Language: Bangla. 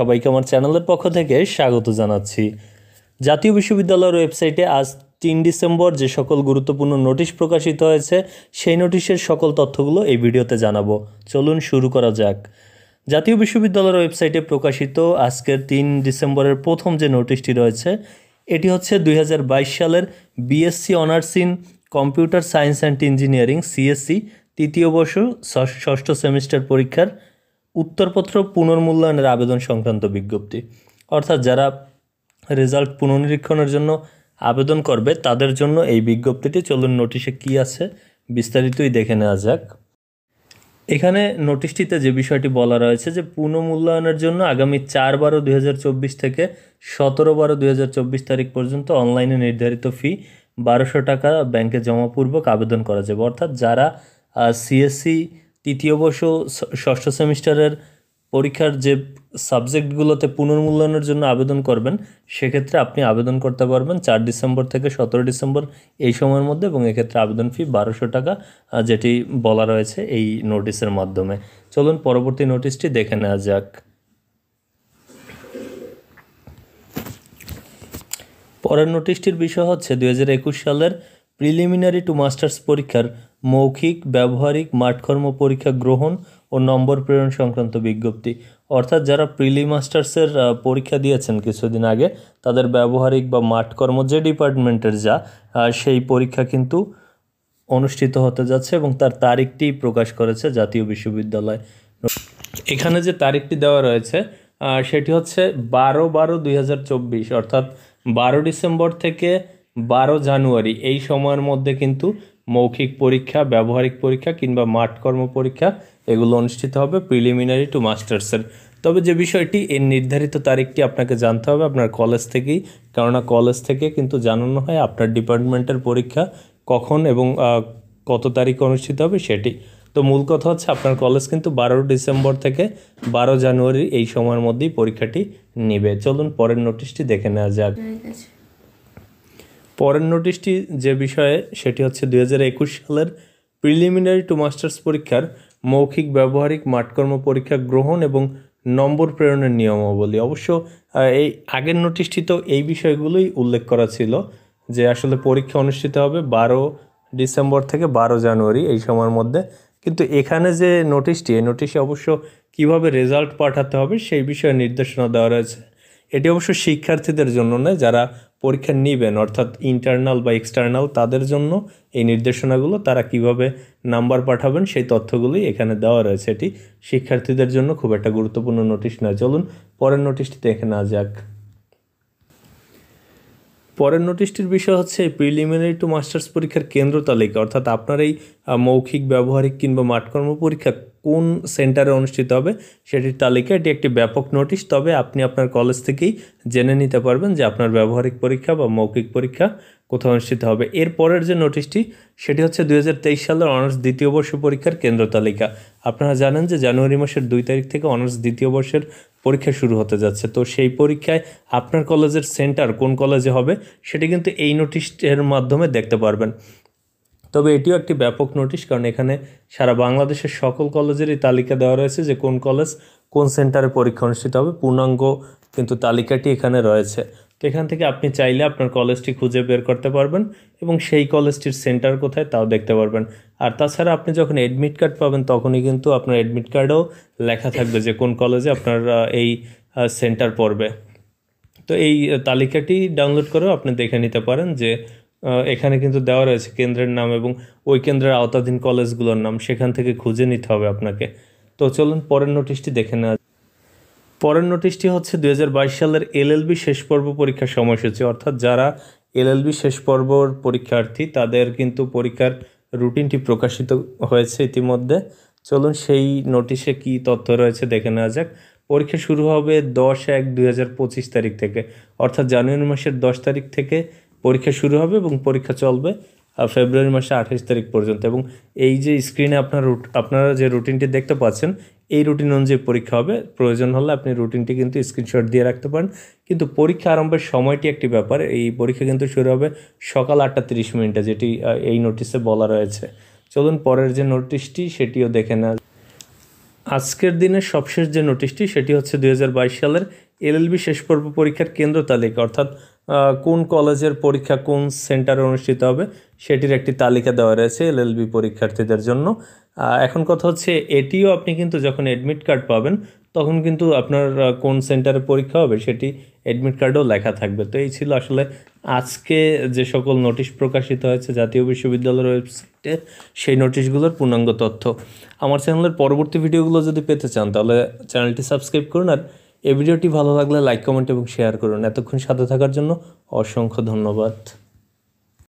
সবাইকে আমার চ্যানেলের পক্ষ থেকে স্বাগত জানাচ্ছি। জাতীয় বিশ্ববিদ্যালয়ের ওয়েবসাইটে আজ 3 ডিসেম্বর যে সকল গুরুত্বপূর্ণ নোটিশ প্রকাশিত হয়েছে সেই নোটিশের সকল তথ্যগুলো এই ভিডিওতে জানাবো। চলুন শুরু করা যাক। জাতীয় বিশ্ববিদ্যালয়ের ওয়েবসাইটে প্রকাশিত আজকের 3 ডিসেম্বরের প্রথম যে নোটিশটি রয়েছে এটি হচ্ছে 2022 সালের BSc honours in computer science and engineering CSC তৃতীয় বর্ষ ষষ্ঠ সেমিস্টার পরীক্ষার উত্তরপত্র পুনর্মূল্যায়নের আবেদন সংক্রান্ত বিজ্ঞপ্তি। অর্থাৎ যারা রেজাল্ট পুনর্নিরীক্ষণের জন্য আবেদন করবে তাদের জন্য এই বিজ্ঞপ্তিটি। চলুন নোটিশে কি আছে বিস্তারিতই দেখে নেওয়া যাক। এখানে নোটিশটিতে যে বিষয়টি বলা রয়েছে যে পুনর্মূল্যায়নের জন্য আগামী 4/12/2024 থেকে 17/12/2024 তারিখ পর্যন্ত অনলাইনে নির্ধারিত ফি 1200 টাকা ব্যাংকে জমাপূর্বক আবেদন করা যাবে। অর্থাৎ যারা সিএসসি তৃতীয় বর্ষ ষষ্ঠ সেমিস্টারের পরীক্ষার যে সাবজেক্টগুলোতে পুনর্মূল্যায়নের জন্য আবেদন করবেন সেক্ষেত্রে আপনি আবেদন করতে পারবেন 4 ডিসেম্বর থেকে 17 ডিসেম্বর এই সময়ের মধ্যে, এবং এক্ষেত্রে আবেদন ফি 1200 টাকা যেটি বলা রয়েছে এই নোটিশের মাধ্যমে। চলুন পরবর্তী নোটিশটি দেখে নেওয়া যাক। পরের নোটিশটির বিষয় হচ্ছে 2021 সালের প্রিলিমিনারি টু মাস্টার্স পরীক্ষার মৌখিক, ব্যবহারিক, মাঠকর্ম পরীক্ষা গ্রহণ ও নম্বর প্রেরণ সংক্রান্ত বিজ্ঞপ্তি। অর্থাৎ যারা প্রিলি মাস্টার্সের পরীক্ষা দিয়েছেন কিছুদিন আগে তাদের ব্যবহারিক বা মাঠকর্ম যে ডিপার্টমেন্টের সেই পরীক্ষা কিন্তু অনুষ্ঠিত হতে যাচ্ছে এবং তার তারিখটি প্রকাশ করেছে জাতীয় বিশ্ববিদ্যালয়। এখানে যে তারিখটি দেওয়া রয়েছে সেটি হচ্ছে 12/12/2024, অর্থাৎ 12 ডিসেম্বর থেকে 12 জানুয়ারি এই সময়ের মধ্যে কিন্তু মৌখিক পরীক্ষা, ব্যবহারিক পরীক্ষা কিংবা মাঠকর্ম পরীক্ষা এগুলো অনুষ্ঠিত হবে প্রিলিমিনারি টু মাস্টার্সের। তবে যে বিষয়টি এর নির্ধারিত তারিখটি আপনাকে জানতে হবে আপনার কলেজ থেকেই, কেননা কলেজ থেকে কিন্তু জানানো হয় আপনার ডিপার্টমেন্টের পরীক্ষা কখন এবং কত তারিখ অনুষ্ঠিত হবে সেটি। তো মূল কথা হচ্ছে আপনার কলেজ কিন্তু 12 ডিসেম্বর থেকে 12 জানুয়ারি এই সময়ের মধ্যেই পরীক্ষাটি নেবে। চলুন পরের নোটিশটি দেখে নেওয়া যাক। পরের নোটিশটি যে বিষয়ে সেটি হচ্ছে 2021 সালের প্রিলিমিনারি টু মাস্টার্স পরীক্ষার মৌখিক, ব্যবহারিক, মাঠকর্ম পরীক্ষা গ্রহণ এবং নম্বর প্রেরণের নিয়মাবলী। অবশ্য এই আগের নোটিশটি তো এই বিষয়গুলোই উল্লেখ করা ছিল যে আসলে পরীক্ষা অনুষ্ঠিত হবে 12 ডিসেম্বর থেকে 12 জানুয়ারি এই সময়ের মধ্যে, কিন্তু এখানে যে নোটিশটি এই নোটিশে অবশ্য কিভাবে রেজাল্ট পাঠাতে হবে সেই বিষয়ে নির্দেশনা দেওয়া রয়েছে। এটি অবশ্য শিক্ষার্থীদের জন্য নয়, যারা পরীক্ষা নেবেন অর্থাৎ ইন্টারনাল বা এক্সটার্নাল তাদের জন্য এই নির্দেশনাগুলো, তারা কিভাবে নাম্বার পাঠাবেন সেই তথ্যগুলোই এখানে দেওয়া রয়েছে। এটি শিক্ষার্থীদের জন্য খুব একটা গুরুত্বপূর্ণ নোটিশ নয়। চলুন পরের নোটিশটি দেখে নেওয়া যাক। পরের নোটিশটির বিষয় হচ্ছে প্রিলিমিনারি টু মাস্টার্স পরীক্ষার কেন্দ্র তালিকা। অর্থাৎ আপনার এই মৌখিক, ব্যবহারিক কিংবা মাঠকর্ম পরীক্ষা কোন সেন্টারে অনুষ্ঠিত হবে সেটির তালিকা। এটি একটি ব্যাপক নোটিশ, তবে আপনি আপনার কলেজ থেকেই জেনে নিতে পারবেন যে আপনার ব্যবহারিক পরীক্ষা বা মৌখিক পরীক্ষা কোথাও অনুষ্ঠিত হবে। এর পরের যে নোটিশটি সেটি হচ্ছে 2023 সালের অনার্স দ্বিতীয় বর্ষ পরীক্ষার কেন্দ্র তালিকা। আপনারা জানেন যে জানুয়ারি মাসের 2 তারিখ থেকে অনার্স দ্বিতীয় বর্ষের পরীক্ষা শুরু হতে যাচ্ছে। তো সেই পরীক্ষায় আপনার কলেজের সেন্টার কোন কলেজে হবে সেটি কিন্তু এই নোটিশের মাধ্যমে দেখতে পারবেন। তবে এটিও একটি ব্যাপক নোটিশ, কারণ এখানে সারা বাংলাদেশের সকল কলেজেরই তালিকা দেওয়া রয়েছে যে কোন কলেজ কোন সেন্টারে পরীক্ষা অনুষ্ঠিত হবে। পূর্ণাঙ্গ কিন্তু তালিকাটি এখানে রয়েছে। তো এখান থেকে আপনি চাইলে আপনার কলেজটি খুঁজে বের করতে পারবেন এবং সেই কলেজটির সেন্টার কোথায় তাও দেখতে পারবেন। আর তাছাড়া আপনি যখন অ্যাডমিট কার্ড পাবেন তখনই কিন্তু আপনার অ্যাডমিট কার্ডেও লেখা থাকবে যে কোন কলেজে আপনার এই সেন্টার পড়বে। তো এই তালিকাটি ডাউনলোড করেও আপনি দেখে নিতে পারেন যে এখানে কিন্তু দেওয়া রয়েছে কেন্দ্রের নাম এবং ওই কেন্দ্রের আওতাধীন কলেজগুলোর নাম, সেখান থেকে খুঁজে নিতে হবে আপনাকে। তো চলুন পরের নোটিশটি দেখে নেওয়া। পরের নোটিশটি হচ্ছে 2022 সালের এলএলবি শেষ পর্ব পরীক্ষার সময়সূচি। অর্থাৎ যারা এলএলবি শেষ পর্বর পরীক্ষার্থী তাদের কিন্তু পরীক্ষার রুটিনটি প্রকাশিত হয়েছে ইতিমধ্যে। চলুন সেই নোটিশে কি তথ্য রয়েছে দেখে নেওয়া যাক। পরীক্ষা শুরু হবে 10/1/2025 তারিখ থেকে, অর্থাৎ জানুয়ারি মাসের 10 তারিখ থেকে পরীক্ষা শুরু হবে এবং পরীক্ষা চলবে ফেব্রুয়ারি মাসে 28 তারিখ পর্যন্ত। এবং এই যে স্ক্রিনে আপনারা যে রুটিনটি দেখতে পাচ্ছেন এই রুটিন অনুযায়ী পরীক্ষা হবে। প্রয়োজন হলে আপনি রুটিনটি কিন্তু স্ক্রিনশট দিয়ে রাখতে পারেন। কিন্তু পরীক্ষা আরম্ভের সময়টি একটি ব্যাপার। এই পরীক্ষা কিন্তু শুরু হবে সকাল 8:30 যেটি এই নোটিশে বলা রয়েছে। চলুন পরের যে নোটিশটি সেটিও দেখে নেওয়া। আজকের দিনের সবশেষ যে নোটিশটি সেটি হচ্ছে 2022 সালের এলএলবি শেষ পর্ব পরীক্ষার কেন্দ্র তালিকা, অর্থাৎ কোন কলেজের পরীক্ষা কোন সেন্টারে অনুষ্ঠিত হবে সেটির একটি তালিকা দেওয়া রয়েছে এলএলবি পরীক্ষার্থীদের জন্য। এখন কথা হচ্ছে এটিও আপনি কিন্তু যখন অ্যাডমিট কার্ড পাবেন তখন কিন্তু আপনার কোন সেন্টারে পরীক্ষা হবে সেটি অ্যাডমিট কার্ডেও লেখা থাকবে। তো এই ছিল আসলে আজকে যে সকল নোটিশ প্রকাশিত হয়েছে জাতীয় বিশ্ববিদ্যালয়ের ওয়েবসাইটে সেই নোটিশগুলোর পূর্ণাঙ্গ তথ্য। আমার চ্যানেলের পরবর্তী ভিডিওগুলো যদি পেতে চান তাহলে চ্যানেলটি সাবস্ক্রাইব করুন, আর এই ভিডিওটি ভালো লাগলে লাইক কমেন্ট এবং শেয়ার করুন। এতক্ষণ সাথে থাকার জন্য অসংখ্য ধন্যবাদ।